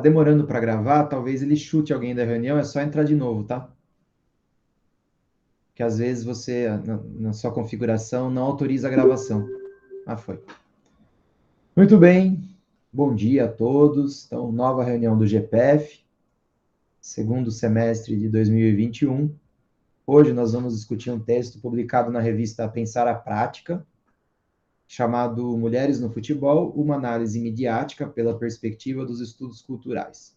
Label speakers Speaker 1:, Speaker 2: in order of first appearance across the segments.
Speaker 1: demorando para gravar, talvez ele chute alguém da reunião, é só entrar de novo, tá? Que às vezes você, na sua configuração, não autoriza a gravação. Ah, foi. Muito bem, bom dia a todos. Então, nova reunião do GPF, segundo semestre de 2021. Hoje nós vamos discutir um texto publicado na revista Pensar a Prática, chamado Mulheres no Futebol, uma análise midiática pela perspectiva dos estudos culturais.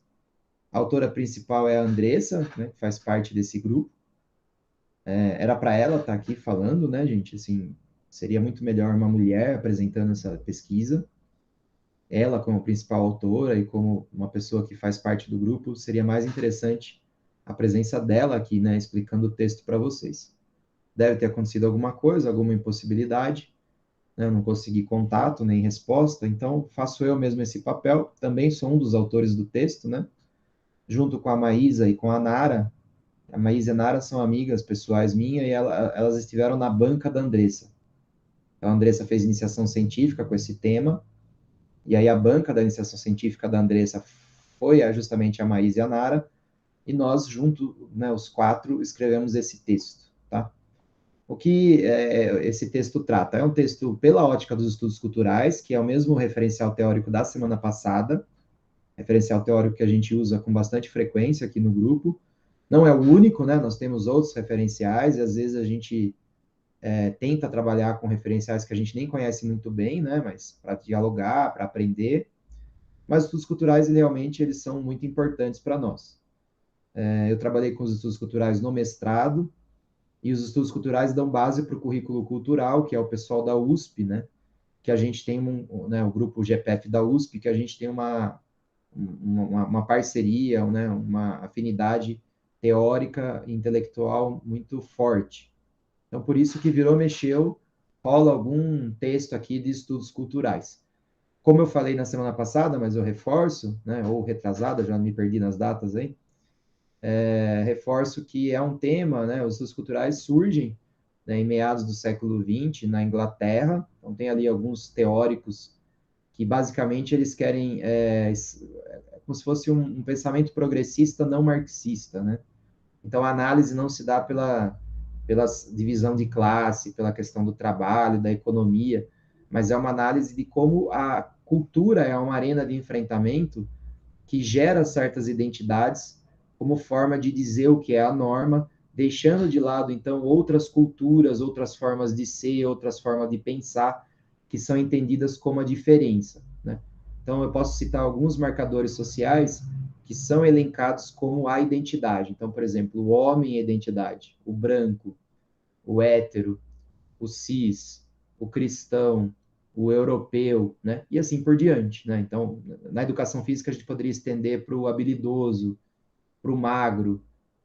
Speaker 1: A autora principal é a Andressa, né, que faz parte desse grupo. Era para ela estar aqui falando, né, gente? Assim, seria muito melhor uma mulher apresentando essa pesquisa. Ela, como principal autora e como uma pessoa que faz parte do grupo, seria mais interessante a presença dela aqui, né, explicando o texto para vocês. Deve ter acontecido alguma coisa, alguma impossibilidade, né, eu não consegui contato nem resposta, então faço eu mesmo esse papel. Também sou um dos autores do texto, né, junto com a Maísa e com a Nara. A Maísa e a Nara são amigas pessoais minhas e elas estiveram na banca da Andressa. Então, a Andressa fez iniciação científica com esse tema, e aí a banca da iniciação científica da Andressa foi justamente a Maísa e a Nara, e nós, junto, né, os quatro, escrevemos esse texto, tá? O que esse texto trata? É um texto pela ótica dos estudos culturais, que é o mesmo referencial teórico da semana passada, referencial teórico que a gente usa com bastante frequência aqui no grupo. Não é o único, né? Nós temos outros referenciais, e às vezes a gente tenta trabalhar com referenciais que a gente nem conhece muito bem, né? Mas para dialogar, para aprender. Mas os estudos culturais, realmente, eles são muito importantes para nós. Eu trabalhei com os estudos culturais no mestrado, e os estudos culturais dão base para o currículo cultural, que é o pessoal da USP, né? Que a gente tem né, o grupo GPF da USP, que a gente tem uma parceria, né, uma afinidade teórica e intelectual muito forte. Então, por isso que virou, mexeu, rola algum texto aqui de estudos culturais. Como eu falei na semana passada, mas eu reforço, né, ou retrasada, já me perdi nas datas aí, reforço que é um tema, né, os estudos culturais surgem, né, em meados do século XX na Inglaterra. Então tem ali alguns teóricos que basicamente eles querem como se fosse um pensamento progressista não marxista, né? Então a análise não se dá pela divisão de classe, pela questão do trabalho, da economia, mas é uma análise de como a cultura é uma arena de enfrentamento que gera certas identidades como forma de dizer o que é a norma, deixando de lado, então, outras culturas, outras formas de ser, outras formas de pensar, que são entendidas como a diferença, né? Então, eu posso citar alguns marcadores sociais que são elencados como a identidade. Então, por exemplo, o homem é identidade, o branco, o hétero, o cis, o cristão, o europeu, né? E assim por diante, né? Então, na educação física a gente poderia estender para o habilidoso, para o magro,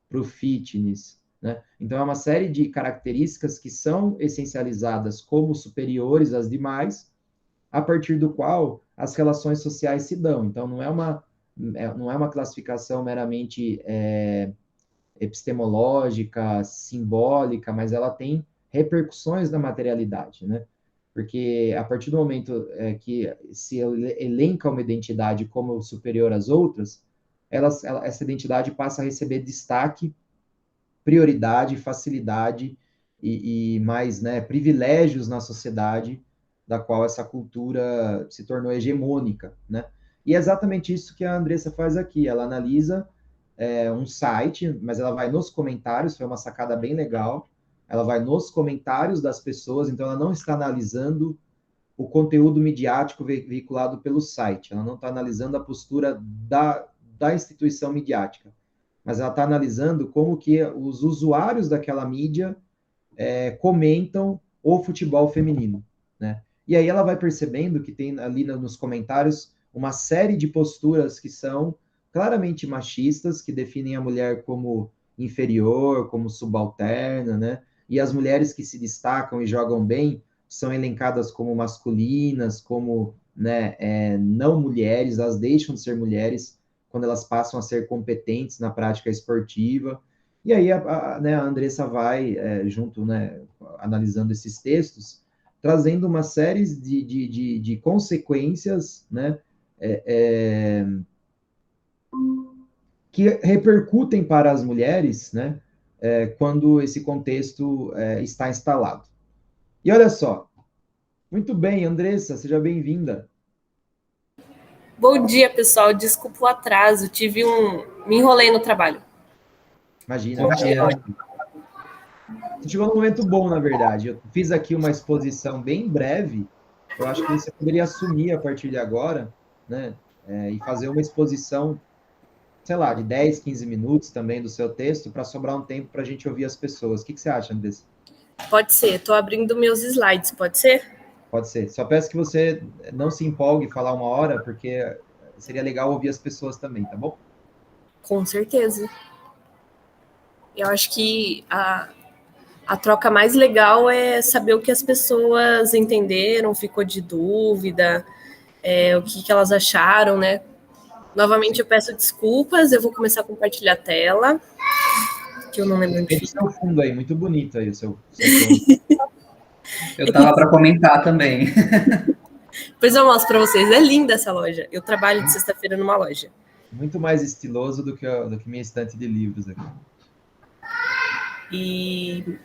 Speaker 1: para o fitness, né? Então é uma série de características que são essencializadas como superiores às demais, a partir do qual as relações sociais se dão. Então não é uma classificação meramente epistemológica, simbólica, mas ela tem repercussões na materialidade, né? Porque a partir do momento que se elenca uma identidade como superior às outras, essa identidade passa a receber destaque, prioridade, facilidade e mais, né, privilégios na sociedade da qual essa cultura se tornou hegemônica, né? E é exatamente isso que a Andressa faz aqui. Ela analisa um site, mas ela vai nos comentários, foi uma sacada bem legal. Ela vai nos comentários das pessoas, então ela não está analisando o conteúdo midiático veiculado pelo site, ela não está analisando a postura da instituição midiática, mas ela está analisando como que os usuários daquela mídia comentam o futebol feminino, né? E aí ela vai percebendo que tem ali nos comentários uma série de posturas que são claramente machistas, que definem a mulher como inferior, como subalterna, né? E as mulheres que se destacam e jogam bem são elencadas como masculinas, como, né, não mulheres, elas deixam de ser mulheres quando elas passam a ser competentes na prática esportiva. E aí né, a Andressa vai, junto, né, analisando esses textos, trazendo uma série de consequências, né, é, é, que repercutem para as mulheres, né, quando esse contexto está instalado. E olha só, muito bem, Andressa, seja bem-vinda.
Speaker 2: Bom dia, pessoal. Desculpa o atraso. Me enrolei no trabalho.
Speaker 1: Imagina,
Speaker 3: Bom dia.
Speaker 1: você chegou num momento bom, na verdade. Eu fiz aqui uma exposição bem breve. Eu acho que você poderia assumir a partir de agora, né, e fazer uma exposição, sei lá, de 10, 15 minutos também do seu texto, para sobrar um tempo para a gente ouvir as pessoas. O que você acha, Andressa?
Speaker 2: Pode ser. Estou abrindo meus slides. Pode ser?
Speaker 1: Pode ser. Só peço que você não se empolgue em falar 1 hora, porque seria legal ouvir as pessoas também, tá bom?
Speaker 2: Com certeza. Eu acho que a troca mais legal é saber o que as pessoas entenderam, ficou de dúvida, o que elas acharam, né? Novamente, eu peço desculpas. Eu vou começar a compartilhar a tela, que eu não lembro onde
Speaker 1: Tem o
Speaker 2: fica.
Speaker 1: seu fundo aí, muito bonito aí o seu
Speaker 3: Eu tava para comentar também.
Speaker 2: Depois eu mostro para vocês. É linda essa loja. Eu trabalho de sexta-feira numa loja.
Speaker 1: muito mais estiloso do que minha estante de livros aqui.
Speaker 2: E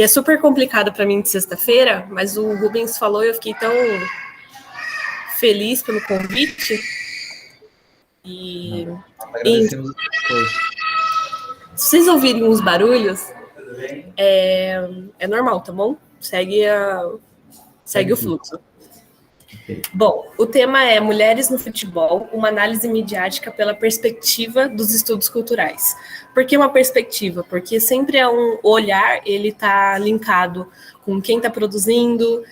Speaker 2: é super complicado para mim de sexta-feira, mas o Rubens falou e eu fiquei tão feliz pelo convite. E
Speaker 1: agradecemos as pessoas.
Speaker 2: Se vocês ouvirem uns barulhos, é normal, tá bom? Segue o fluxo. Okay. Bom, o tema é Mulheres no Futebol, uma análise midiática pela perspectiva dos estudos culturais. Por que uma perspectiva? Porque sempre é um olhar, ele está linkado com quem está produzindo,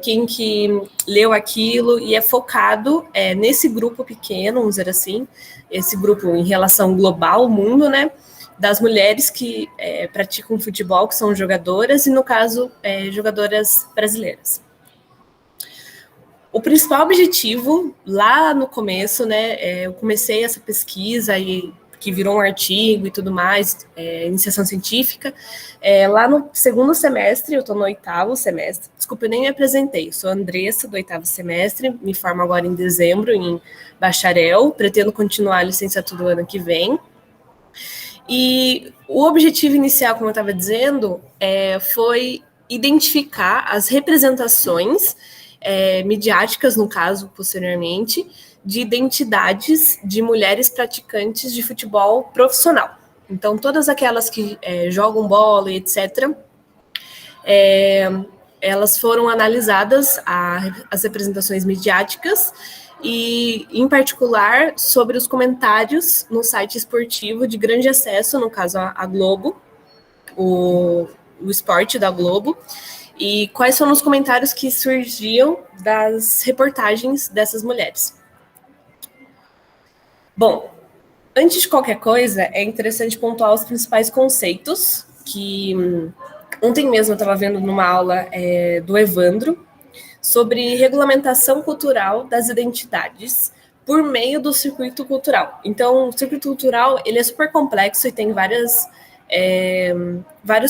Speaker 2: quem que leu aquilo, e é focado nesse grupo pequeno, vamos dizer assim, esse grupo em relação global, o mundo, né? Das mulheres que praticam futebol, que são jogadoras, e no caso, jogadoras brasileiras. O principal objetivo, lá no começo, né, eu comecei essa pesquisa, que virou um artigo e tudo mais, iniciação científica, lá no segundo semestre, eu estou no 8º semestre, desculpa, eu nem me apresentei, sou Andressa, do 8º semestre, me formo agora em dezembro, em bacharel, pretendo continuar a licenciatura do ano que vem. E o objetivo inicial, como eu estava dizendo, foi identificar as representações midiáticas, no caso, posteriormente, de identidades de mulheres praticantes de futebol profissional. Então, todas aquelas que jogam bola, etc., elas foram analisadas, as representações midiáticas, e, em particular, sobre os comentários no site esportivo de grande acesso, no caso, a Globo, o esporte da Globo, e quais foram os comentários que surgiam das reportagens dessas mulheres. Bom, antes de qualquer coisa, é interessante pontuar os principais conceitos, que ontem mesmo eu estava vendo numa aula do Evandro, sobre regulamentação cultural das identidades por meio do circuito cultural. Então, o circuito cultural, ele é super complexo e tem vários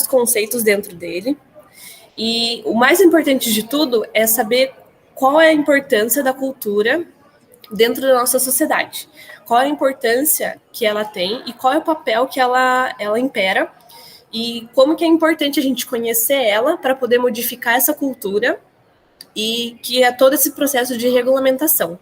Speaker 2: conceitos dentro dele. E o mais importante de tudo é saber qual é a importância da cultura dentro da nossa sociedade. Qual é a importância que ela tem e qual é o papel que ela impera e como que é importante a gente conhecer ela para poder modificar essa cultura e que é todo esse processo de regulamentação.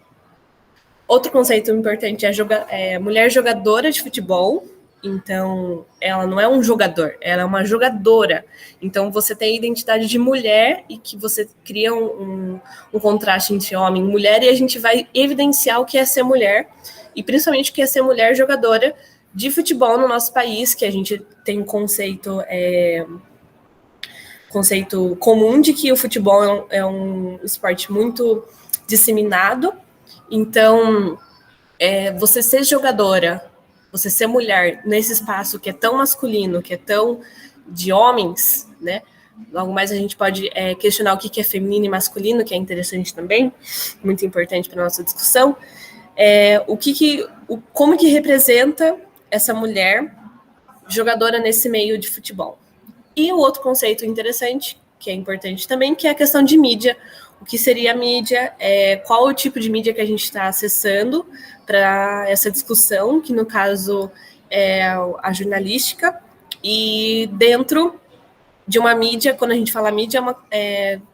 Speaker 2: Outro conceito importante é mulher jogadora de futebol. Então, ela não é um jogador, ela é uma jogadora. Então, você tem a identidade de mulher e que você cria um contraste entre homem e mulher, e a gente vai evidenciar o que é ser mulher, e principalmente o que é ser mulher jogadora de futebol no nosso país, que a gente tem um conceito comum de que o futebol é um esporte muito disseminado. Então, você ser jogadora, você ser mulher nesse espaço que é tão masculino, que é tão de homens, né? Logo mais a gente pode questionar o que é feminino e masculino, que é interessante também, muito importante para a nossa discussão. Como que representa essa mulher jogadora nesse meio de futebol? E o outro conceito interessante, que é importante também, que é a questão de mídia, o que seria a mídia, qual o tipo de mídia que a gente está acessando para essa discussão, que no caso é a jornalística, e dentro de uma mídia, quando a gente fala mídia,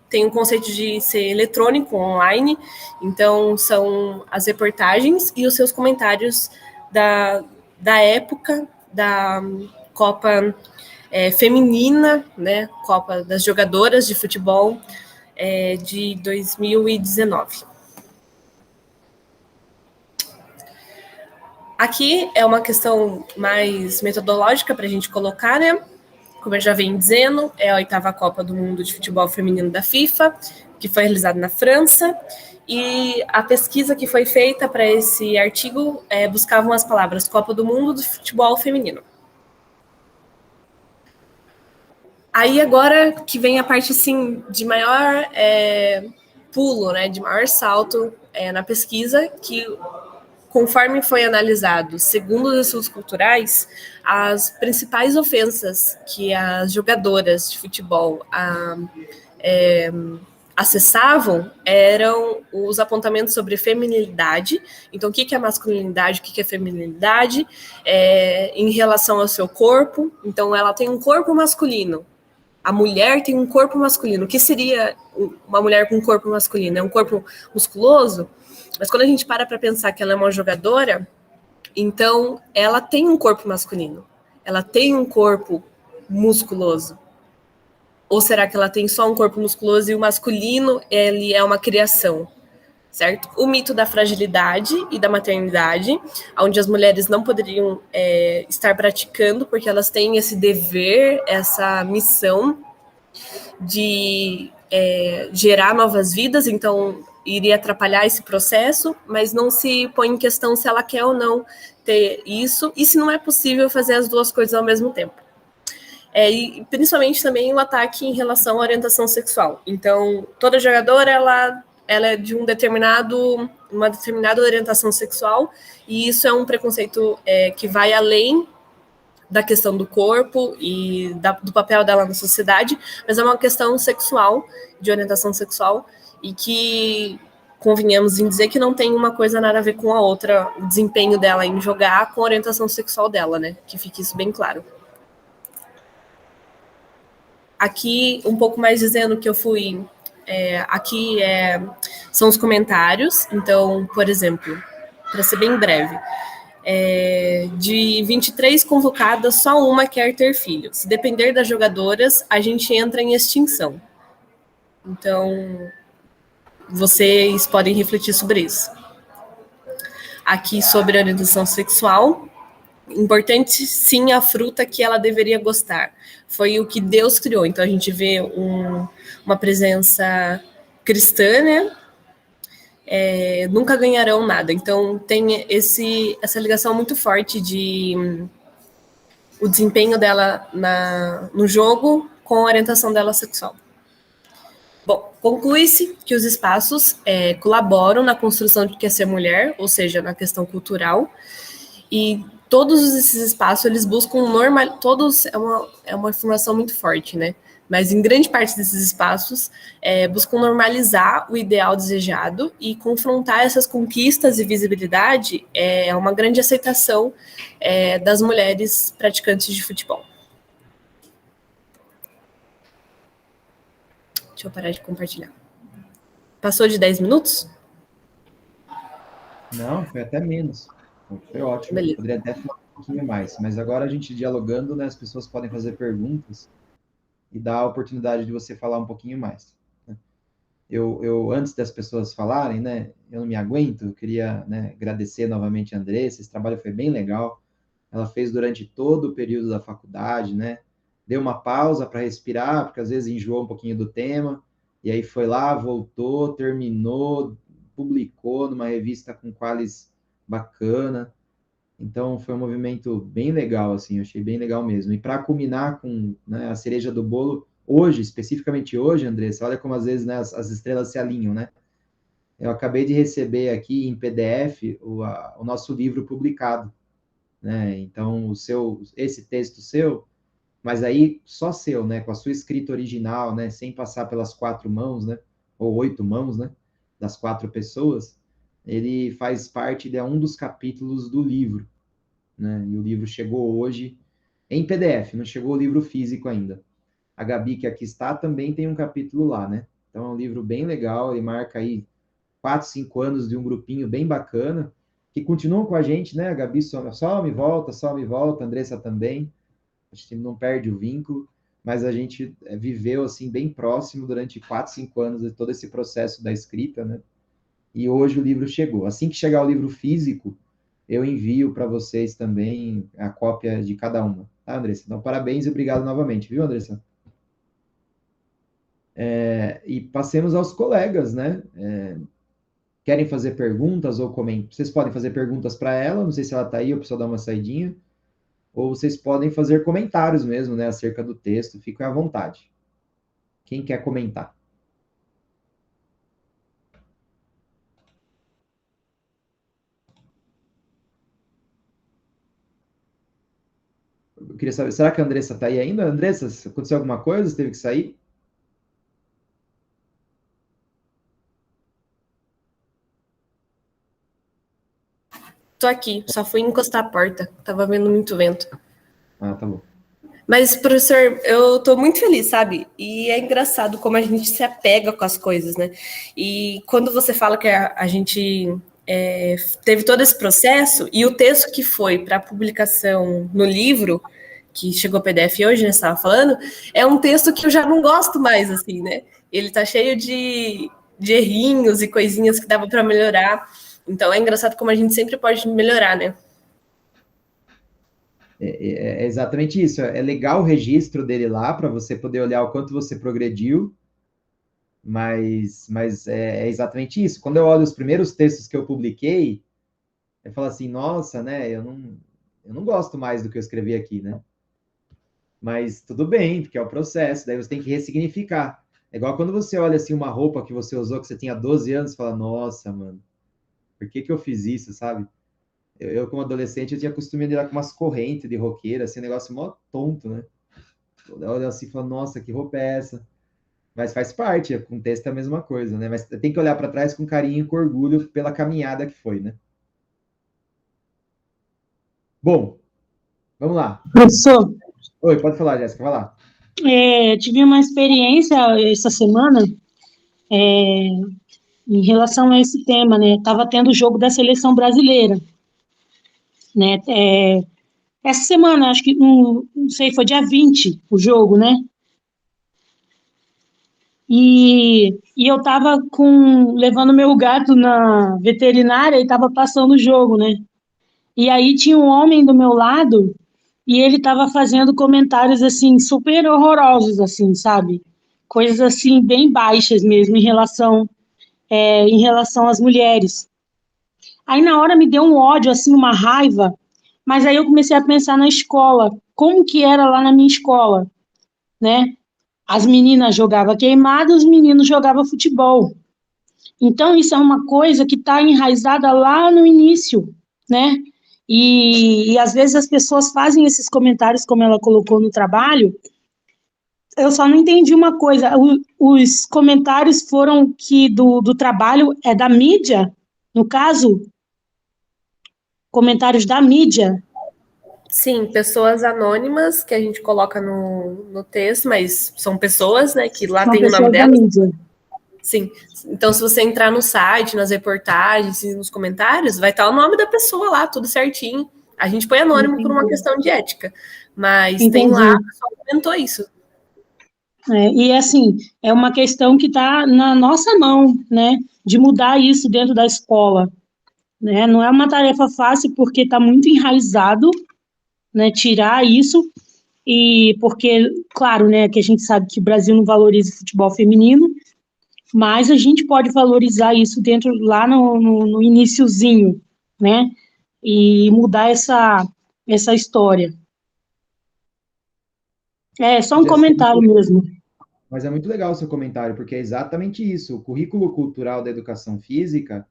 Speaker 2: tem um conceito de ser eletrônico, online, então são as reportagens e os seus comentários da época da Copa feminina, né, Copa das jogadoras de futebol de 2019. Aqui é uma questão mais metodológica para a gente colocar, né? Como eu já venho dizendo, é a 8ª Copa do Mundo de Futebol Feminino da FIFA, que foi realizada na França, e a pesquisa que foi feita para esse artigo buscavam as palavras Copa do Mundo do Futebol Feminino. Aí agora que vem a parte assim, de maior pulo, né, de maior salto na pesquisa, que conforme foi analisado, segundo os estudos culturais, as principais ofensas que as jogadoras de futebol acessavam eram os apontamentos sobre feminilidade. Então, o que é masculinidade, o que é feminilidade, em relação ao seu corpo. Então, ela tem um corpo masculino. A mulher tem um corpo masculino. O que seria uma mulher com um corpo masculino? É um corpo musculoso? Mas quando a gente para pensar que ela é uma jogadora, então ela tem um corpo masculino. Ela tem um corpo musculoso. Ou será que ela tem só um corpo musculoso e o masculino ele é uma criação? Certo? O mito da fragilidade e da maternidade, onde as mulheres não poderiam estar praticando, porque elas têm esse dever, essa missão de gerar novas vidas, então iria atrapalhar esse processo, mas não se põe em questão se ela quer ou não ter isso, e se não é possível fazer as duas coisas ao mesmo tempo. E principalmente também o ataque em relação à orientação sexual. Então, toda jogadora, ela é de uma determinada orientação sexual, e isso é um preconceito que vai além da questão do corpo e do papel dela na sociedade, mas é uma questão sexual, de orientação sexual, e que convenhamos em dizer que não tem uma coisa nada a ver com a outra, o desempenho dela em jogar com a orientação sexual dela, né? Que fique isso bem claro. Aqui, um pouco mais dizendo que eu fui... aqui são os comentários. Então, por exemplo, para ser bem breve, de 23 convocadas, só uma quer ter filho. Se depender das jogadoras, a gente entra em extinção. Então, vocês podem refletir sobre isso. Aqui, sobre orientação sexual. Importante, sim, a fruta que ela deveria gostar. Foi o que Deus criou. Então, a gente vê uma presença cristã, né? Nunca ganharão nada. Então, tem essa ligação muito forte de o desempenho dela no jogo com a orientação dela sexual. Bom, conclui-se que os espaços colaboram na construção de que é ser mulher, ou seja, na questão cultural, e todos esses espaços, eles buscam todos é uma informação muito forte, né? Mas em grande parte desses espaços buscam normalizar o ideal desejado e confrontar essas conquistas e visibilidade uma grande aceitação das mulheres praticantes de futebol. Deixa eu parar de compartilhar. Passou de 10 minutos?
Speaker 1: Não, foi até menos. Foi ótimo.
Speaker 2: Beleza.
Speaker 1: Poderia até falar um pouquinho mais. Mas agora a gente dialogando, né, as pessoas podem fazer perguntas e dar a oportunidade de você falar um pouquinho mais. Eu antes das pessoas falarem, né, eu não me aguento, eu queria, né, agradecer novamente a Andressa, esse trabalho foi bem legal. Ela fez durante todo o período da faculdade, né? Deu uma pausa para respirar, porque às vezes enjoou um pouquinho do tema, e aí foi lá, voltou, terminou, publicou numa revista com qualis bacana. Então foi um movimento bem legal, assim, eu achei bem legal mesmo. E para culminar com, né, a cereja do bolo, hoje, especificamente hoje, Andressa, olha como às vezes, né, as estrelas se alinham, né? Eu acabei de receber aqui em PDF o nosso livro publicado, né? Então esse texto seu, mas aí só seu, né, com a sua escrita original, né, sem passar pelas 4 mãos, né? ou 8 mãos, né? Das 4 pessoas, ele faz parte de um dos capítulos do livro, né? E o livro chegou hoje em PDF, não chegou o livro físico ainda. A Gabi, que aqui está, também tem um capítulo lá, né? Então é um livro bem legal, ele marca aí 4, 5 anos de um grupinho bem bacana, que continuam com a gente, né? A Gabi some e volta, a Andressa também. A gente não perde o vínculo, mas a gente viveu assim bem próximo durante 4, 5 anos de todo esse processo da escrita, né? E hoje o livro chegou. Assim que chegar o livro físico, eu envio para vocês também a cópia de cada uma, tá, Andressa? Então, parabéns e obrigado novamente, viu, Andressa? E passemos aos colegas, né? Querem fazer perguntas ou comentar? Vocês podem fazer perguntas para ela, não sei se ela está aí ou precisa dar uma saidinha, ou vocês podem fazer comentários mesmo, né, acerca do texto, fiquem à vontade. Quem quer comentar? Eu queria saber, será que a Andressa está aí ainda? Andressa, aconteceu alguma coisa? Você teve que sair?
Speaker 2: Tô aqui, só fui encostar a porta. Tava vendo muito vento.
Speaker 1: Ah, tá bom.
Speaker 2: Mas, professor, eu tô muito feliz, sabe? E é engraçado como a gente se apega com as coisas, né? E quando você fala que a gente teve todo esse processo e o texto que foi para publicação no livro, que chegou PDF hoje, né? Você estava falando, é um texto que eu já não gosto mais, assim, né? Ele tá cheio de errinhos e coisinhas que dava para melhorar. Então é engraçado como a gente sempre pode melhorar, né?
Speaker 1: É exatamente isso. É legal o registro dele lá para você poder olhar o quanto você progrediu, mas é exatamente isso. Quando eu olho os primeiros textos que eu publiquei, eu falo assim, nossa, né? Eu não gosto mais do que eu escrevi aqui, né? Mas tudo bem, porque é o processo, daí você tem que ressignificar. É igual quando você olha assim uma roupa que você usou que você tinha 12 anos, e fala, nossa, mano, por que que eu fiz isso, sabe? Eu como adolescente, eu tinha costume de ir lá com umas correntes de roqueira, assim, um negócio mó tonto, né? Eu olho assim e falo, nossa, que roupa é essa? Mas faz parte, com texto é a mesma coisa, né? Mas tem que olhar para trás com carinho e com orgulho pela caminhada que foi, né? Bom, vamos lá.
Speaker 3: Professor,
Speaker 1: Oi, pode falar, Jéssica, vai lá.
Speaker 3: tive uma experiência essa semana em relação a esse tema, né? Tava tendo o jogo da seleção brasileira, né? Essa semana, acho que, não sei, foi dia 20 o jogo, né? E eu tava levando meu gato na veterinária e tava passando o jogo, né? E aí tinha um homem do meu lado e ele tava fazendo comentários, assim, super horrorosos, assim, sabe? Coisas, assim, bem baixas mesmo em relação às mulheres. Aí na hora me deu um ódio, assim, uma raiva, mas aí eu comecei a pensar na escola, como que era lá na minha escola, né? As meninas jogavam queimada, os meninos jogavam futebol. Então isso é uma coisa que está enraizada lá no início, né? E às vezes as pessoas fazem esses comentários, como ela colocou no trabalho. Eu só não entendi uma coisa. Os comentários foram que do trabalho é da mídia, no caso, comentários da mídia.
Speaker 2: Sim, pessoas anônimas que a gente coloca no texto, mas são pessoas, né, que lá
Speaker 3: São
Speaker 2: tem o nome
Speaker 3: pessoas da
Speaker 2: delas.
Speaker 3: mídia.
Speaker 2: Sim. Então, se você entrar no site, nas reportagens e nos comentários, vai estar o nome da pessoa lá, tudo certinho. A gente põe anônimo por uma
Speaker 3: Entendi.
Speaker 2: questão de ética, mas tem lá,
Speaker 3: Entendi.
Speaker 2: a pessoa comentou isso.
Speaker 3: E assim, é uma questão que está na nossa mão, né, de mudar isso dentro da escola, né? Não é uma tarefa fácil porque está muito enraizado, né, tirar isso e porque, claro, né, que a gente sabe que o Brasil não valoriza o futebol feminino, mas a gente pode valorizar isso dentro lá no iniciozinho, né, e mudar essa história. É só um
Speaker 1: Jéssica,
Speaker 3: comentário mesmo.
Speaker 1: mas é muito legal o seu comentário, porque é exatamente isso. O currículo cultural da educação física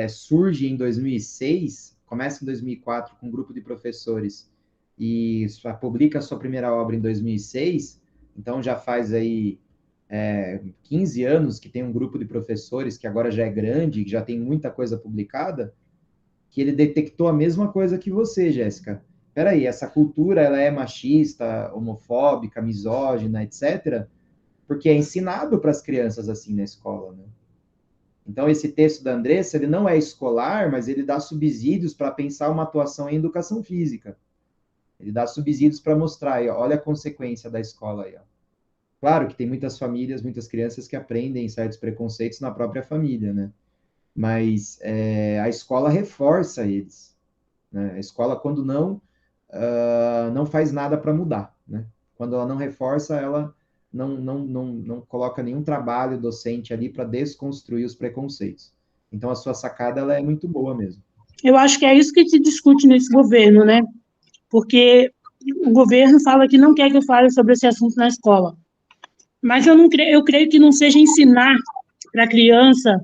Speaker 1: surge em 2006, começa em 2004 com um grupo de professores e publica a sua primeira obra em 2006, então já faz aí 15 anos, que tem um grupo de professores que agora já é grande, que já tem muita coisa publicada, que ele detectou a mesma coisa que você, Jéssica. Peraí, essa cultura, ela é machista, homofóbica, misógina, etc., porque é ensinado para as crianças assim na escola, né? Então, esse texto da Andressa, ele não é escolar, mas ele dá subsídios para pensar uma atuação em educação física. Ele dá subsídios para mostrar, aí, ó, olha a consequência da escola aí, ó. Claro que tem muitas famílias, muitas crianças que aprendem certos preconceitos na própria família, né? Mas a escola reforça eles, né? A escola, quando não faz nada para mudar, né? Quando ela não reforça, ela não coloca nenhum trabalho docente ali para desconstruir os preconceitos. Então, a sua sacada, ela é muito boa mesmo.
Speaker 3: Eu acho que é isso que se discute nesse governo, né? Porque o governo fala que não quer que eu fale sobre esse assunto na escola. Mas eu creio que não seja ensinar para a criança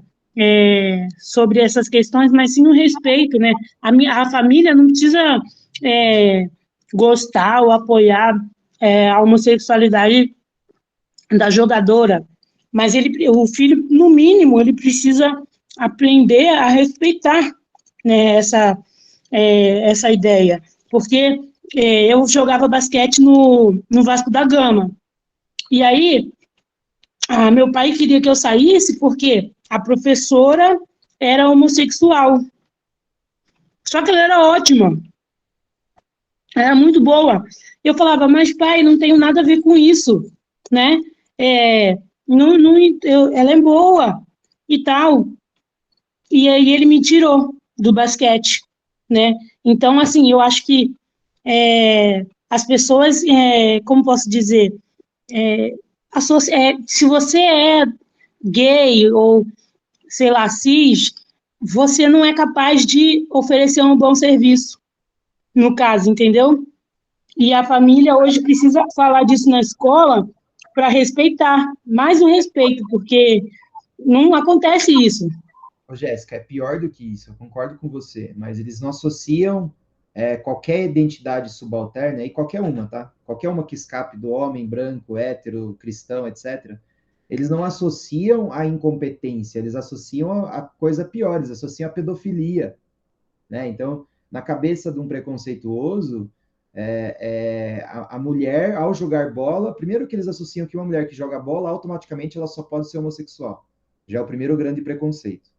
Speaker 3: sobre essas questões, mas sim o respeito, né? A família não precisa é, gostar ou apoiar a homossexualidade da jogadora, mas o filho, no mínimo, ele precisa aprender a respeitar, né, essa ideia, porque eu jogava basquete no Vasco da Gama, e aí meu pai queria que eu saísse porque a professora era homossexual, só que ela era ótima, era muito boa. Eu falava, mas pai, não tenho nada a ver com isso, né? É, ela é boa e tal. E aí ele me tirou do basquete, né? Então, assim, eu acho que as pessoas, como posso dizer, se você é gay ou, sei lá, cis, você não é capaz de oferecer um bom serviço, no caso, entendeu? E a família hoje precisa falar disso na escola para respeitar, mais o respeito, porque não acontece isso.
Speaker 1: Ô, Jéssica, é pior do que isso, eu concordo com você, mas eles não associam qualquer identidade subalterna, e qualquer uma, tá? Qualquer uma que escape do homem branco, hétero, cristão, etc., eles não associam a incompetência, eles associam a coisa pior, eles associam a pedofilia, né? Então, na cabeça de um preconceituoso, a mulher, ao jogar bola, primeiro que eles associam que uma mulher que joga bola, automaticamente ela só pode ser homossexual. Já é o primeiro grande preconceito.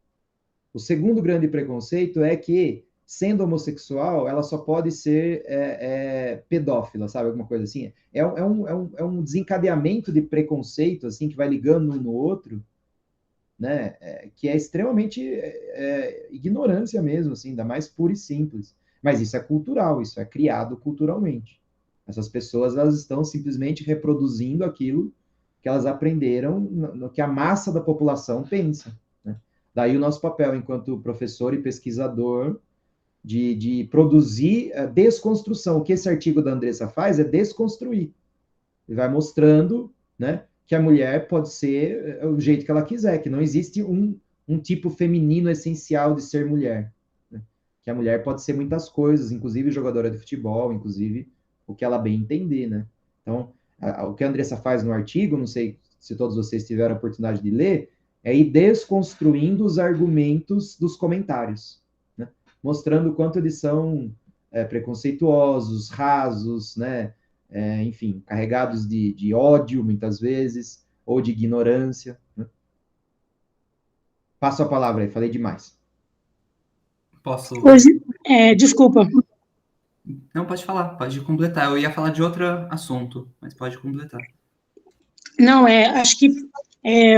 Speaker 1: O segundo grande preconceito é que, sendo homossexual, ela só pode ser pedófila, sabe? Alguma coisa assim. É um desencadeamento de preconceito, assim, que vai ligando um no outro, né? Que é extremamente ignorância mesmo, assim, da mais pura e simples. Mas isso é cultural, isso é criado culturalmente. Essas pessoas, elas estão simplesmente reproduzindo aquilo que elas aprenderam no que a massa da população pensa, né? Daí o nosso papel enquanto professor e pesquisador de produzir a desconstrução. O que esse artigo da Andressa faz é desconstruir. Ele vai mostrando, né, que a mulher pode ser o jeito que ela quiser, que não existe um tipo feminino essencial de ser mulher, né? Que a mulher pode ser muitas coisas, inclusive jogadora de futebol, inclusive o que ela bem entender, né? Então, o que a Andressa faz no artigo, não sei se todos vocês tiveram a oportunidade de ler, é ir desconstruindo os argumentos dos comentários, né? Mostrando o quanto eles são preconceituosos, rasos, né? Enfim, carregados de ódio, muitas vezes, ou de ignorância, né? Passo a palavra aí, falei demais.
Speaker 4: Posso?
Speaker 3: Hoje, desculpa.
Speaker 4: Não, pode falar, pode completar. Eu ia falar de outro assunto, mas pode completar.
Speaker 3: Não, acho que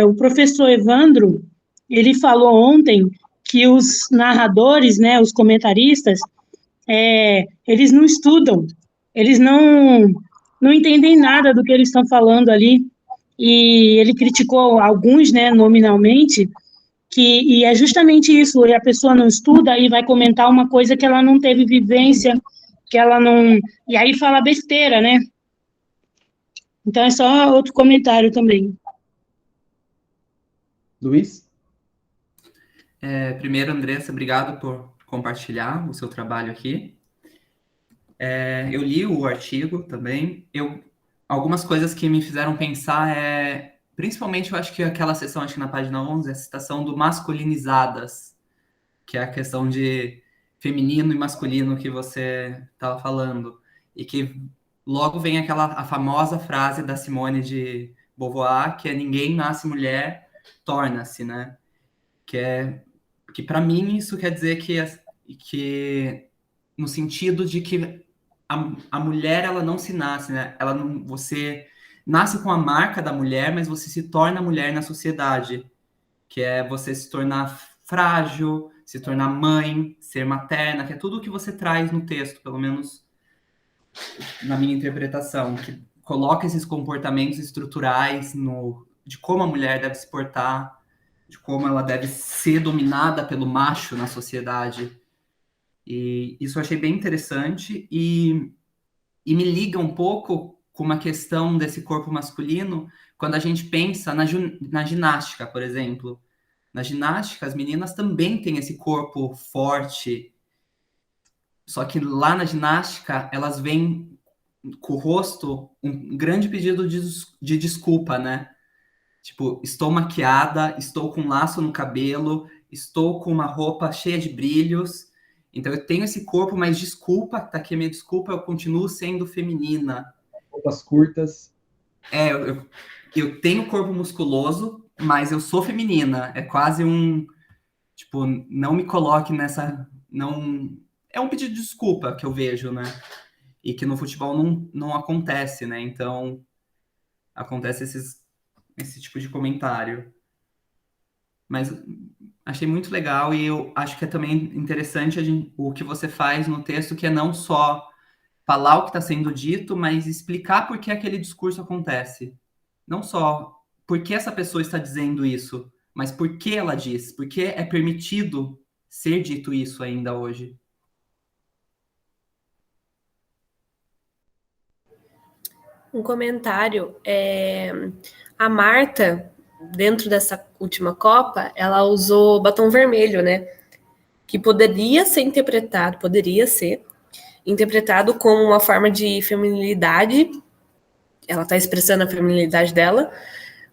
Speaker 3: o professor Evandro, ele falou ontem que os narradores, né, os comentaristas, eles não estudam, eles não entendem nada do que eles estão falando ali, e ele criticou alguns, né, nominalmente, e é justamente isso, a pessoa não estuda e vai comentar uma coisa que ela não teve vivência, que ela não... E aí fala besteira, né? Então é só outro comentário também.
Speaker 1: Luiz?
Speaker 4: Primeiro, Andressa, obrigado por compartilhar o seu trabalho aqui. Eu li o artigo também. Algumas coisas que me fizeram pensar principalmente eu acho que aquela seção, acho que na página 11, a citação do masculinizadas, que é a questão de feminino e masculino que você estava falando, e que logo vem a famosa frase da Simone de Beauvoir, que é ninguém nasce mulher, torna-se, né? Que para mim isso quer dizer que no sentido de que a mulher ela não se nasce, né? Ela não, você nasce com a marca da mulher, mas você se torna mulher na sociedade, que é você se tornar frágil, se tornar mãe, ser materna, que é tudo o que você traz no texto, pelo menos na minha interpretação, que coloca esses comportamentos estruturais de como a mulher deve se portar, de como ela deve ser dominada pelo macho na sociedade. E isso eu achei bem interessante e me liga um pouco com uma questão desse corpo masculino quando a gente pensa na ginástica, por exemplo. Na ginástica, as meninas também têm esse corpo forte, só que lá na ginástica, elas vêm com o rosto um grande pedido de desculpa, né? Tipo, estou maquiada, estou com um laço no cabelo, estou com uma roupa cheia de brilhos, então eu tenho esse corpo, mas desculpa, tá aqui a minha desculpa, eu continuo sendo feminina.
Speaker 1: Roupas curtas.
Speaker 4: Eu tenho corpo musculoso, mas eu sou feminina. É quase tipo, não me coloque nessa, não, é um pedido de desculpa que eu vejo, né? E que no futebol não acontece, né? Então, acontece esse tipo de comentário. Mas achei muito legal e eu acho que é também interessante o que você faz no texto, que é não só falar o que está sendo dito, mas explicar por que aquele discurso acontece. Não só por que essa pessoa está dizendo isso, mas por que ela diz, por que é permitido ser dito isso ainda hoje.
Speaker 2: Um comentário. A Marta, dentro dessa última Copa, ela usou batom vermelho, né? Que poderia ser interpretado como uma forma de feminilidade. Ela está expressando a feminilidade dela,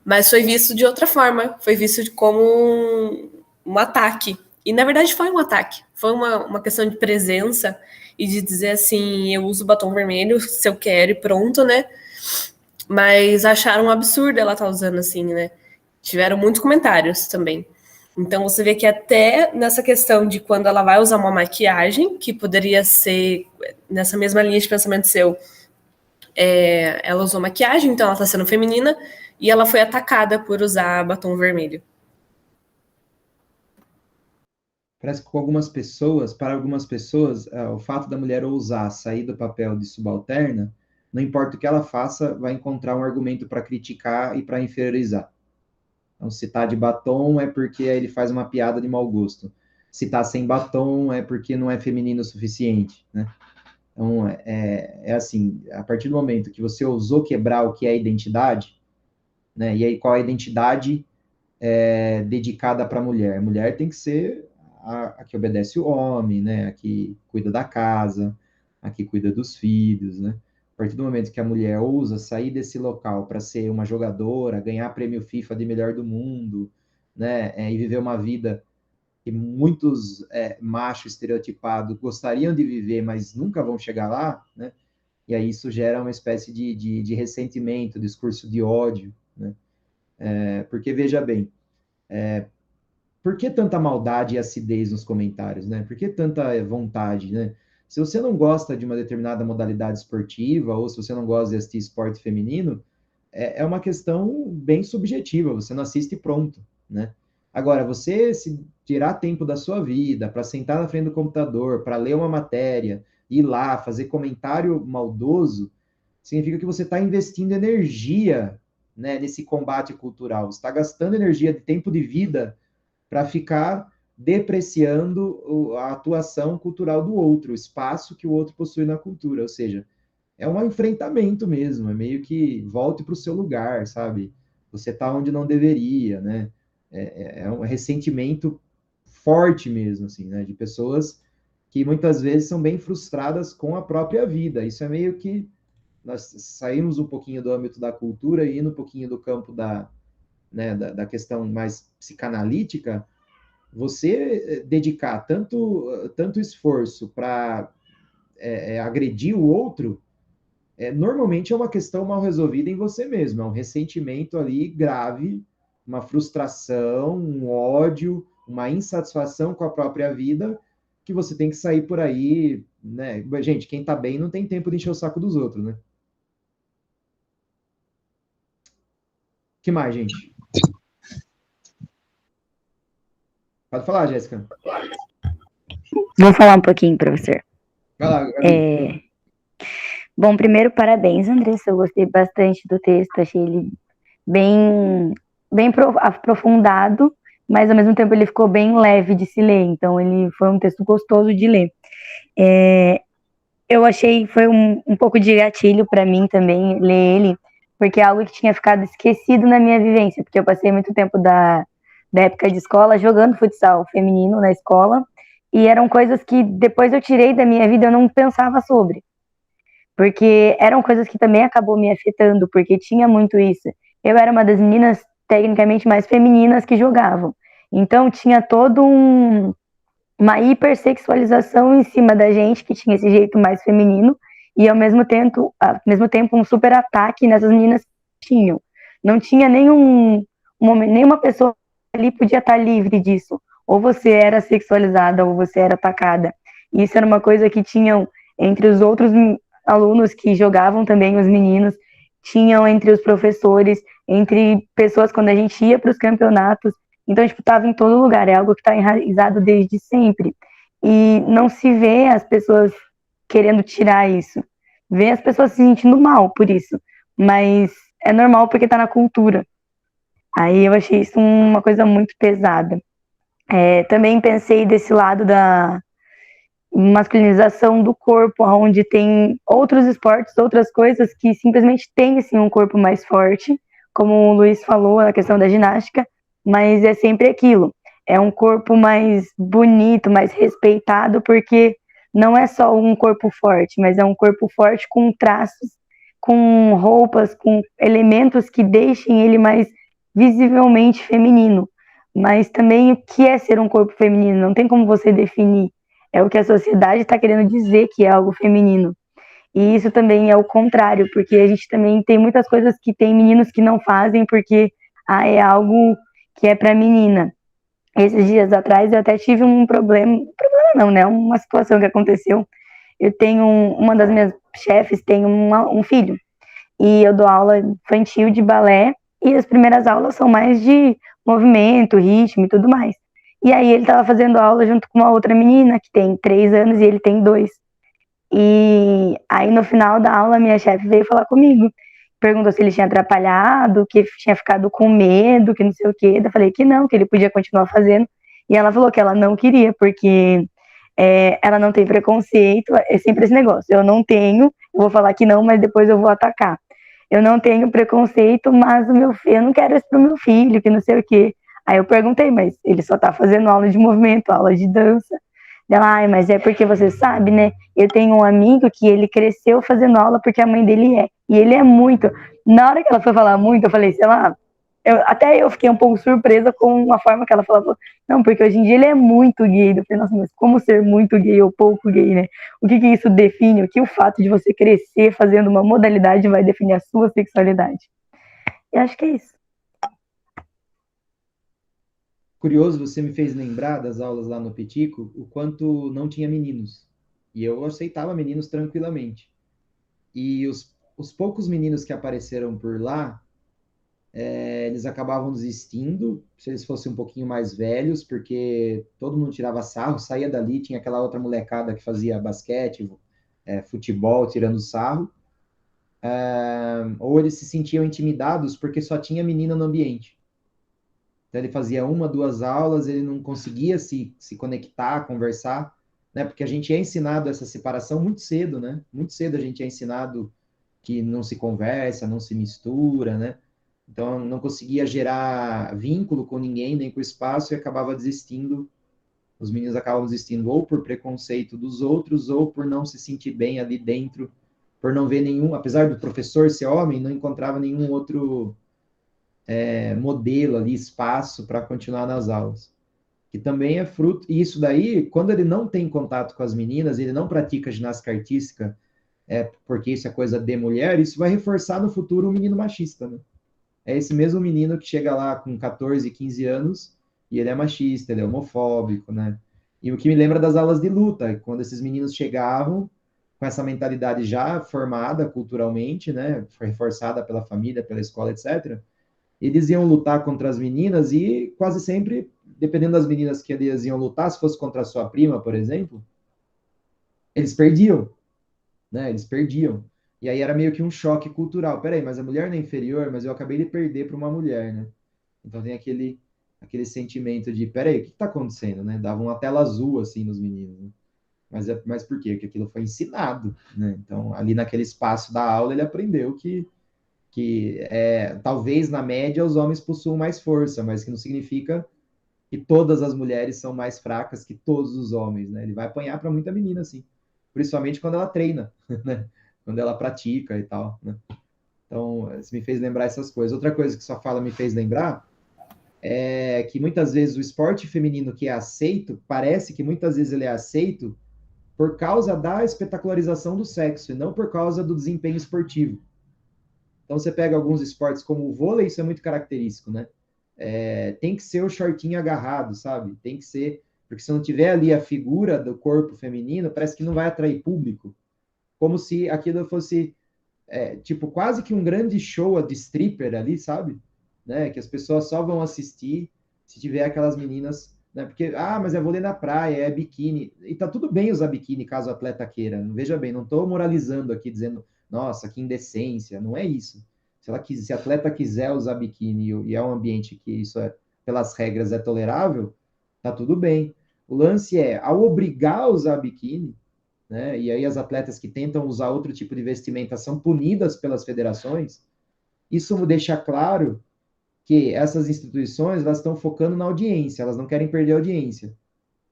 Speaker 2: mas foi visto de outra forma. Foi visto como um ataque. E, na verdade, foi um ataque. Foi uma questão de presença e de dizer assim, eu uso batom vermelho se eu quero e pronto, né? Mas acharam um absurdo ela estar usando assim, né? Tiveram muitos comentários também. Então você vê que até nessa questão de quando ela vai usar uma maquiagem, que poderia ser nessa mesma linha de pensamento seu, ela usou maquiagem, então ela tá sendo feminina, e ela foi atacada por usar batom vermelho.
Speaker 1: Parece que para algumas pessoas, o fato da mulher ousar sair do papel de subalterna, não importa o que ela faça, vai encontrar um argumento para criticar e para inferiorizar. Então, se tá de batom é porque ele faz uma piada de mau gosto. Se tá sem batom é porque não é feminino o suficiente, né? Então, é assim, a partir do momento que você ousou quebrar o que é a identidade, né? E aí, qual é a identidade dedicada para a mulher? A mulher tem que ser a que obedece o homem, né? A que cuida da casa, a que cuida dos filhos, né? A partir do momento que a mulher ousa sair desse local para ser uma jogadora, ganhar prêmio FIFA de melhor do mundo, né? E viver uma vida que muitos machos estereotipados gostariam de viver, mas nunca vão chegar lá, né? E aí isso gera uma espécie de ressentimento, discurso de ódio, né? Porque, veja bem, por que tanta maldade e acidez nos comentários, né? Por que tanta vontade, né? Se você não gosta de uma determinada modalidade esportiva, ou se você não gosta de assistir esporte feminino, é uma questão bem subjetiva, você não assiste e pronto, né? Agora, você se tirar tempo da sua vida para sentar na frente do computador, para ler uma matéria, ir lá, fazer comentário maldoso, significa que você está investindo energia, né, nesse combate cultural. Você está gastando energia de tempo de vida para ficar depreciando a atuação cultural do outro, o espaço que o outro possui na cultura. Ou seja, é um enfrentamento mesmo, é meio que volte para o seu lugar, sabe? Você está onde não deveria, né? É um ressentimento forte mesmo, assim, né? De pessoas que muitas vezes são bem frustradas com a própria vida. Isso é meio que nós saímos um pouquinho do âmbito da cultura e indo um pouquinho do campo né, da questão mais psicanalítica, você dedicar tanto esforço para agredir o outro, normalmente é uma questão mal resolvida em você mesmo, é um ressentimento ali grave, uma frustração, um ódio, uma insatisfação com a própria vida, que você tem que sair por aí, né? Gente, quem tá bem não tem tempo de encher o saco dos outros, né? Que mais, gente? Pode falar, Jéssica.
Speaker 5: Vou falar um pouquinho, professor.
Speaker 1: Vai lá, Gabi.
Speaker 5: Bom, primeiro, parabéns, Andressa. Eu gostei bastante do texto, achei ele bem aprofundado, mas ao mesmo tempo ele ficou bem leve de se ler, então ele foi um texto gostoso de ler. Eu achei, foi um pouco de gatilho para mim também ler ele, porque é algo que tinha ficado esquecido na minha vivência, porque eu passei muito tempo da época de escola jogando futsal feminino na escola, e eram coisas que depois eu tirei da minha vida, eu não pensava sobre, porque eram coisas que também acabou me afetando, porque tinha muito isso. Eu era uma das meninas tecnicamente mais femininas que jogavam, então tinha todo uma hipersexualização em cima da gente, que tinha esse jeito mais feminino, e ao mesmo tempo um super ataque nessas meninas que tinham. Não tinha nenhuma pessoa ali podia estar livre disso. Ou você era sexualizada, ou você era atacada. E isso era uma coisa que tinham entre os outros alunos que jogavam também, os meninos, tinham entre os professores, entre pessoas quando a gente ia para os campeonatos. Então, tipo, estava em todo lugar, é algo que está enraizado desde sempre. E não se vê as pessoas querendo tirar isso. Vê as pessoas se sentindo mal por isso. Mas é normal porque está na cultura. Aí eu achei isso uma coisa muito pesada. Também pensei desse lado da masculinização do corpo, onde tem outros esportes, outras coisas que simplesmente têm assim, um corpo mais forte, como o Luiz falou, a questão da ginástica, mas é sempre aquilo, é um corpo mais bonito, mais respeitado, porque não é só um corpo forte, mas é um corpo forte com traços, com roupas, com elementos que deixem ele mais visivelmente feminino. Mas também o que é ser um corpo feminino? Não tem como você definir. É o que a sociedade está querendo dizer que é algo feminino. E isso também é o contrário, porque a gente também tem muitas coisas que tem meninos que não fazem porque é algo que é para menina. Esses dias atrás eu até tive um problema não, né? Uma situação que aconteceu. Eu tenho uma das minhas chefes tem um filho e eu dou aula infantil de balé e as primeiras aulas são mais de movimento, ritmo e tudo mais. E aí ele estava fazendo aula junto com uma outra menina que tem 3 anos e ele tem 2. E aí no final da aula minha chefe veio falar comigo, perguntou se ele tinha atrapalhado, que tinha ficado com medo, que não sei o quê. Eu falei que não, que ele podia continuar fazendo. E ela falou que ela não queria, porque ela não tem preconceito, é sempre esse negócio. Eu não tenho, eu vou falar que não, mas depois eu vou atacar. Eu não tenho preconceito, mas eu não quero isso pro meu filho, que não sei o quê. Aí eu perguntei, mas ele só tá fazendo aula de movimento, aula de dança. Ela, mas é porque você sabe, né? Eu tenho um amigo que ele cresceu fazendo aula porque a mãe dele é. E ele é muito. Na hora que ela foi falar muito, eu falei, sei lá, até eu fiquei um pouco surpresa com a forma que ela falava. Não, porque hoje em dia ele é muito gay. Eu falei, nossa, mas como ser muito gay ou pouco gay, né? O que isso define? O que o fato de você crescer fazendo uma modalidade vai definir a sua sexualidade? Eu acho que é isso.
Speaker 1: Curioso, você me fez lembrar das aulas lá no Petico, o quanto não tinha meninos. E eu aceitava meninos tranquilamente. E os poucos meninos que apareceram por lá, eles acabavam desistindo, se eles fossem um pouquinho mais velhos, porque todo mundo tirava sarro, saía dali, tinha aquela outra molecada que fazia basquete, futebol, tirando sarro. Ou eles se sentiam intimidados porque só tinha menina no ambiente. Então ele fazia 1, 2 aulas, ele não conseguia se conectar, conversar, né? Porque a gente é ensinado essa separação muito cedo, né? Muito cedo a gente é ensinado que não se conversa, não se mistura, né? Então não conseguia gerar vínculo com ninguém, nem com o espaço, e acabava desistindo. Os meninos acabam desistindo ou por preconceito dos outros, ou por não se sentir bem ali dentro, por não ver nenhum, apesar do professor ser homem, não encontrava nenhum outro modelo ali, espaço para continuar nas aulas. Que também é fruto. E isso daí, quando ele não tem contato com as meninas, ele não pratica ginástica artística, porque isso é coisa de mulher, isso vai reforçar no futuro o menino machista, né? É esse mesmo menino que chega lá com 14, 15 anos e ele é machista, ele é homofóbico, né? E o que me lembra das aulas de luta, quando esses meninos chegavam com essa mentalidade já formada culturalmente, né? Foi reforçada pela família, pela escola, etc. Eles iam lutar contra as meninas e quase sempre, dependendo das meninas que eles iam lutar, se fosse contra a sua prima, por exemplo, eles perdiam, né? Eles perdiam. E aí era meio que um choque cultural. Peraí, mas a mulher não é inferior, mas eu acabei de perder para uma mulher, né? Então tem aquele sentimento de, peraí, o que está acontecendo, né? Dava uma tela azul, assim, nos meninos, né? Mas por quê? Porque aquilo foi ensinado, né? Então, ali naquele espaço da aula, ele aprendeu que talvez, na média, os homens possuam mais força, mas que não significa que todas as mulheres são mais fracas que todos os homens, né? Ele vai apanhar para muita menina, assim. Principalmente quando ela treina, né? Quando ela pratica e tal, né? Então, isso me fez lembrar essas coisas. Outra coisa que sua fala me fez lembrar é que muitas vezes o esporte feminino que é aceito, parece que muitas vezes ele é aceito por causa da espetacularização do sexo e não por causa do desempenho esportivo. Então você pega alguns esportes como o vôlei, isso é muito característico, né? Tem que ser o shortinho agarrado, sabe? Tem que ser, porque se não tiver ali a figura do corpo feminino, parece que não vai atrair público. Como se aquilo fosse, tipo, quase que um grande show de stripper ali, sabe? Né? Que as pessoas só vão assistir se tiver aquelas meninas, né? Porque, mas é vôlei na praia, é biquíni. E tá tudo bem usar biquíni caso o atleta queira. Veja bem, não estou moralizando aqui, dizendo, nossa, que indecência. Não é isso. Se a atleta quiser usar biquíni e é um ambiente que isso pelas regras é tolerável, tá tudo bem. O lance é, ao obrigar a usar biquíni, né? E aí as atletas que tentam usar outro tipo de vestimenta são punidas pelas federações. Isso deixa claro que essas instituições elas estão focando na audiência, elas não querem perder a audiência.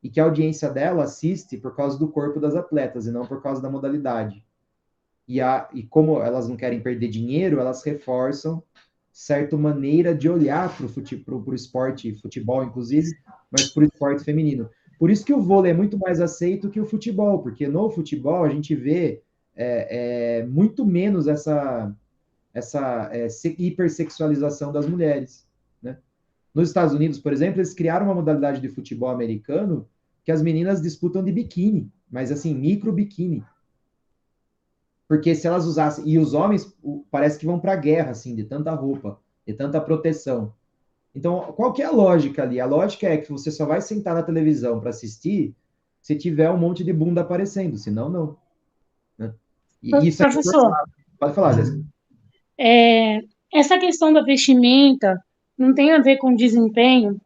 Speaker 1: E que a audiência dela assiste por causa do corpo das atletas e não por causa da modalidade. E como elas não querem perder dinheiro, elas reforçam certa maneira de olhar para o esporte, futebol inclusive, mas para o esporte feminino. Por isso que o vôlei é muito mais aceito que o futebol, porque no futebol a gente vê muito menos essa hipersexualização das mulheres, né? Nos Estados Unidos, por exemplo, eles criaram uma modalidade de futebol americano que as meninas disputam de biquíni, mas assim, micro biquíni. Porque se elas usassem. E os homens parece que vão para a guerra, assim, de tanta roupa, de tanta proteção. Então, qual que é a lógica ali? A lógica é que você só vai sentar na televisão para assistir se tiver um monte de bunda aparecendo, senão não. Né? E isso é.
Speaker 3: Professor,
Speaker 1: Pode falar, Jéssica.
Speaker 3: essa questão da vestimenta não tem a ver com desempenho,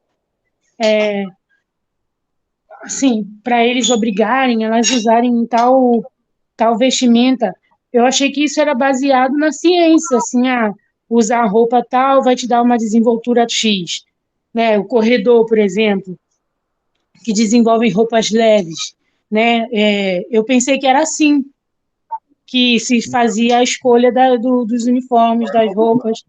Speaker 3: assim, para eles obrigarem elas usarem tal vestimenta. Eu achei que isso era baseado na ciência, assim, usar roupa tal vai te dar uma desenvoltura X, né? O corredor, por exemplo, que desenvolve roupas leves, né? Eu pensei que era assim que se fazia a escolha dos uniformes, das roupas.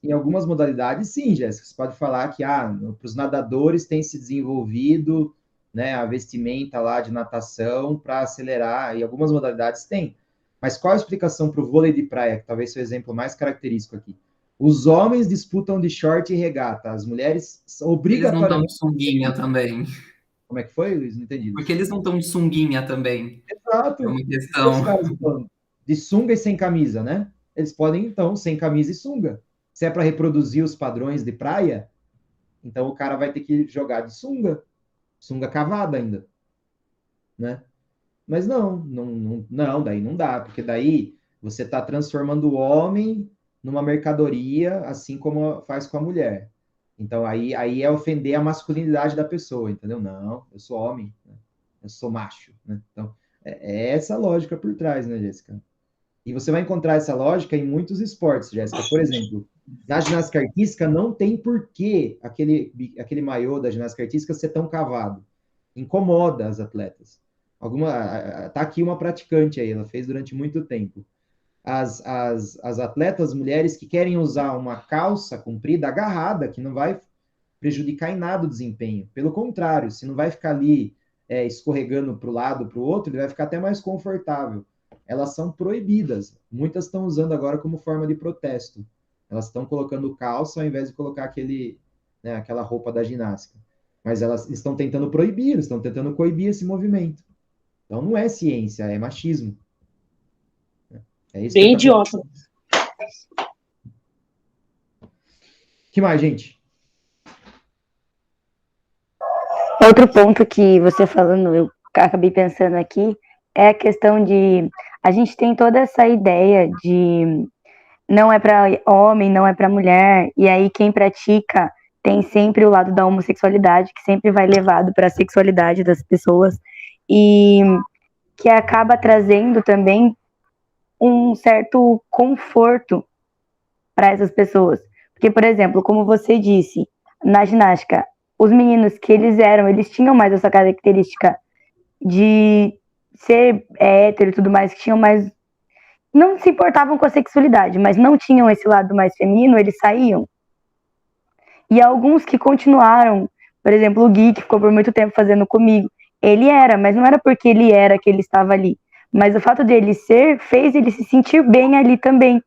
Speaker 1: Em algumas modalidades, sim, Jéssica. Você pode falar que para os nadadores tem se desenvolvido, né, a vestimenta lá de natação para acelerar, e algumas modalidades tem. Mas qual a explicação para o vôlei de praia, que talvez seja o exemplo mais característico aqui? Os homens disputam de short e regata, as mulheres
Speaker 4: Eles não estão
Speaker 1: obrigatoriamente.
Speaker 4: de sunguinha também.
Speaker 1: Como é que foi, Luiz? Não entendi.
Speaker 4: Porque eles não estão de sunguinha também. É
Speaker 1: Exato.
Speaker 4: uma
Speaker 1: Os
Speaker 4: questão.
Speaker 1: caras estão de sunga e sem camisa, né? Eles podem, então, sem camisa e sunga. Se é para reproduzir os padrões de praia, então o cara vai ter que jogar de sunga cavada ainda, né? Mas não, daí não dá, porque daí você está transformando o homem numa mercadoria, assim como faz com a mulher. Então aí é ofender a masculinidade da pessoa, entendeu? Não, eu sou homem, né? Eu sou macho, né? Então é essa lógica por trás, né, Jéssica? E você vai encontrar essa lógica em muitos esportes, Jéssica. Por exemplo, na ginástica artística não tem porquê aquele maiô da ginástica artística ser tão cavado. Incomoda as atletas. Tá aqui uma praticante aí, ela fez durante muito tempo. as atletas mulheres que querem usar uma calça comprida, agarrada, que não vai prejudicar em nada o desempenho. Pelo contrário, se não vai ficar ali escorregando para o lado, para o outro, ele vai ficar até mais confortável. Elas são proibidas. Muitas estão usando agora como forma de protesto. Elas estão colocando calça ao invés de colocar aquela roupa da ginástica. Mas elas estão tentando proibir, eles estão tentando coibir esse movimento. Então não é ciência, é machismo. É isso
Speaker 3: Bem
Speaker 1: que
Speaker 3: idiota.
Speaker 1: Que mais, gente?
Speaker 5: Outro ponto que você falando, eu acabei pensando aqui, é a questão de a gente tem toda essa ideia de não é para homem, não é para mulher, e aí quem pratica tem sempre o lado da homossexualidade, que sempre vai levado para a sexualidade das pessoas, e que acaba trazendo também um certo conforto para essas pessoas. Porque, por exemplo, como você disse, na ginástica, os meninos que eles tinham mais essa característica de ser hétero e tudo mais, que tinham mais. Não se importavam com a sexualidade, mas não tinham esse lado mais feminino, eles saíam. E alguns que continuaram, por exemplo, o Gui, que ficou por muito tempo fazendo comigo, ele era, mas não era porque ele era que ele estava ali. Mas o fato dele ser fez ele se sentir bem ali também.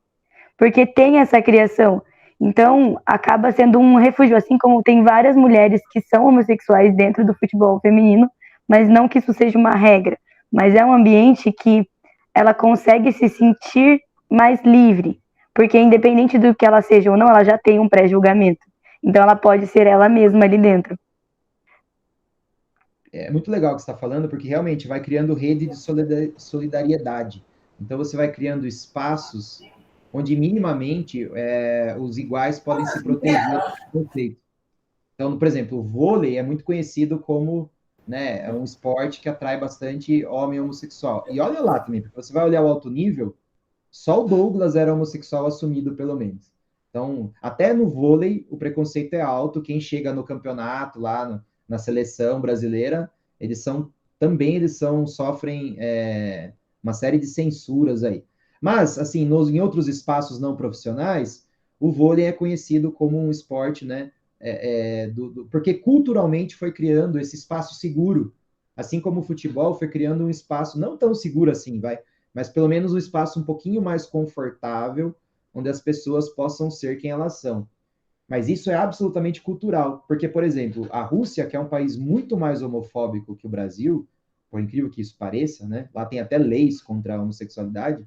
Speaker 5: Porque tem essa criação. Então, acaba sendo um refúgio, assim como tem várias mulheres que são homossexuais dentro do futebol feminino, mas não que isso seja uma regra, mas é um ambiente que ela consegue se sentir mais livre, porque independente do que ela seja ou não, ela já tem um pré-julgamento. Então, ela pode ser ela mesma ali dentro.
Speaker 1: É muito legal o que você está falando, porque realmente vai criando rede de solidariedade. Então, você vai criando espaços onde minimamente os iguais podem se proteger do conflito. Então, por exemplo, o vôlei é muito conhecido como é um esporte que atrai bastante homem homossexual. E olha lá também, porque você vai olhar o alto nível, só o Douglas era homossexual assumido, pelo menos. Então, até no vôlei, o preconceito é alto. Quem chega no campeonato, lá na seleção brasileira, sofrem uma série de censuras aí. Mas, assim, em outros espaços não profissionais, o vôlei é conhecido como um esporte, né? Porque culturalmente foi criando esse espaço seguro. Assim como o futebol foi criando um espaço não tão seguro assim, mas pelo menos um espaço um pouquinho mais confortável, onde as pessoas possam ser quem elas são. Mas isso é absolutamente cultural, porque, por exemplo, a Rússia, que é um país muito mais homofóbico que o Brasil, por incrível que isso pareça, né? Lá tem até leis contra a homossexualidade.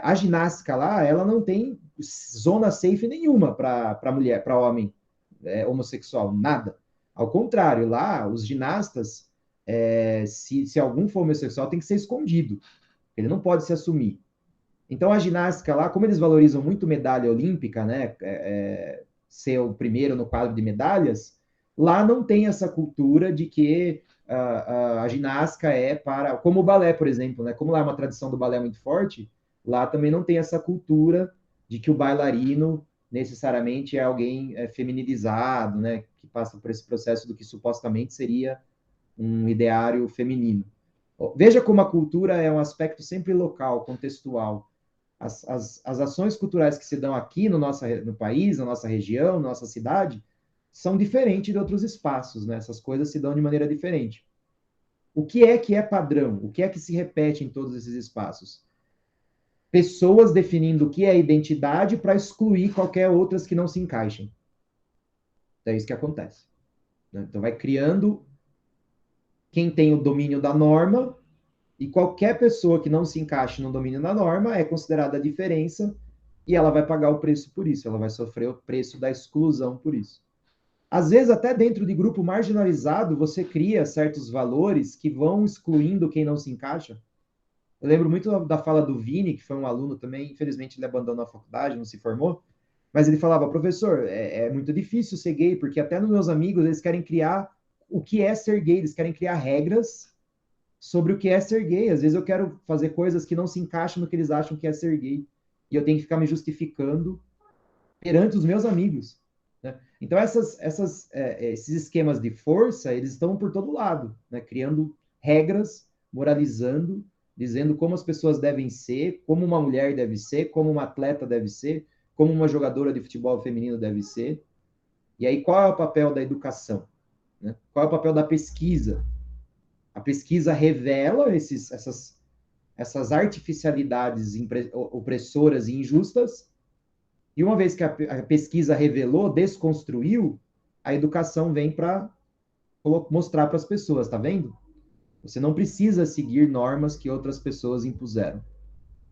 Speaker 1: A ginástica lá, ela não tem zona safe nenhuma para mulher, para homem homossexual, nada. Ao contrário, lá, os ginastas, se algum for homossexual, tem que ser escondido. Ele não pode se assumir. Então, a ginástica lá, como eles valorizam muito medalha olímpica, né, ser o primeiro no quadro de medalhas, lá não tem essa cultura de que a ginástica é para... Como o balé, por exemplo, né? Como lá é uma tradição do balé muito forte, lá também não tem essa cultura de que o bailarino necessariamente é alguém feminilizado, né? Que passa por esse processo do que supostamente seria um ideário feminino. Veja como a cultura é um aspecto sempre local, contextual. As ações culturais que se dão aqui no país, na nossa região, na nossa cidade, são diferentes de outros espaços, né? Essas coisas se dão de maneira diferente. O que é padrão? O que é que se repete em todos esses espaços? Pessoas definindo o que é identidade para excluir qualquer outras que não se encaixem. É isso que acontece. Então vai criando quem tem o domínio da norma, e qualquer pessoa que não se encaixe no domínio da norma é considerada a diferença, e ela vai pagar o preço por isso, ela vai sofrer o preço da exclusão por isso. Às vezes, até dentro de grupo marginalizado, você cria certos valores que vão excluindo quem não se encaixa. Eu lembro muito da fala do Vini, que foi um aluno também, infelizmente ele abandonou a faculdade, não se formou, mas ele falava, professor, é muito difícil ser gay, porque até nos meus amigos eles querem criar o que é ser gay, eles querem criar regras sobre o que é ser gay. Às vezes eu quero fazer coisas que não se encaixam no que eles acham que é ser gay, e eu tenho que ficar me justificando perante os meus amigos. Né? Então, esses esquemas de força, eles estão por todo lado, né? Criando regras, moralizando, dizendo como as pessoas devem ser, como uma mulher deve ser, como uma atleta deve ser, como uma jogadora de futebol feminino deve ser. E aí, qual é o papel da educação? Né? Qual é o papel da pesquisa? A pesquisa revela essas artificialidades opressoras e injustas, e uma vez que a pesquisa revelou, desconstruiu, a educação vem para mostrar para as pessoas, tá vendo? Você não precisa seguir normas que outras pessoas impuseram.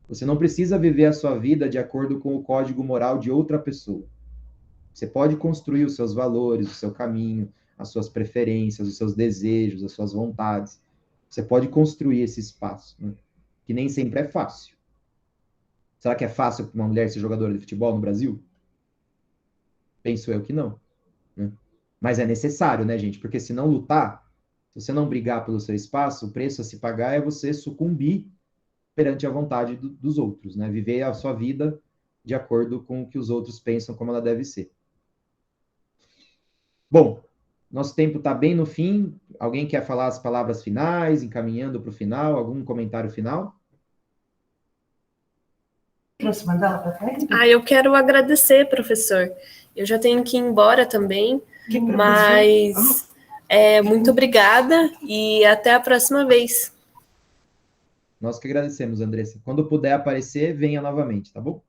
Speaker 1: Você não precisa viver a sua vida de acordo com o código moral de outra pessoa. Você pode construir os seus valores, o seu caminho, as suas preferências, os seus desejos, as suas vontades. Você pode construir esse espaço, né? Que nem sempre é fácil. Será que é fácil para uma mulher ser jogadora de futebol no Brasil? Penso eu que não, né? Mas é necessário, né, gente? Porque se não lutar, se você não brigar pelo seu espaço, o preço a se pagar é você sucumbir perante a vontade dos outros, né? Viver a sua vida de acordo com o que os outros pensam como ela deve ser. Bom, nosso tempo está bem no fim. Alguém quer falar as palavras finais, encaminhando para o final? Algum comentário final?
Speaker 2: Eu quero agradecer, professor. Eu já tenho que ir embora também, mas muito obrigada e até a próxima vez.
Speaker 1: Nós que agradecemos, Andressa. Quando puder aparecer, venha novamente, tá bom?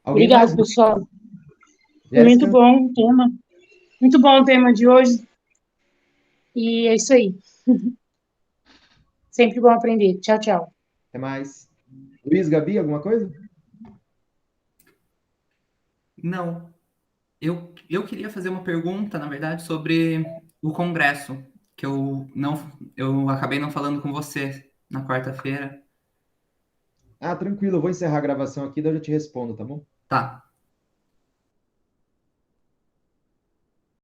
Speaker 3: Obrigado, pessoal.
Speaker 1: Jéssica?
Speaker 3: Muito bom o tema. Muito bom o tema de hoje. E é isso aí. Sempre bom aprender. Tchau, tchau.
Speaker 1: Até mais. Luiz, Gabi, alguma coisa?
Speaker 4: Não. Eu queria fazer uma pergunta, na verdade, sobre o Congresso, que eu acabei não falando com você na quarta-feira.
Speaker 1: Tranquilo, eu vou encerrar a gravação aqui, daí eu já te respondo, tá bom?
Speaker 4: Tá.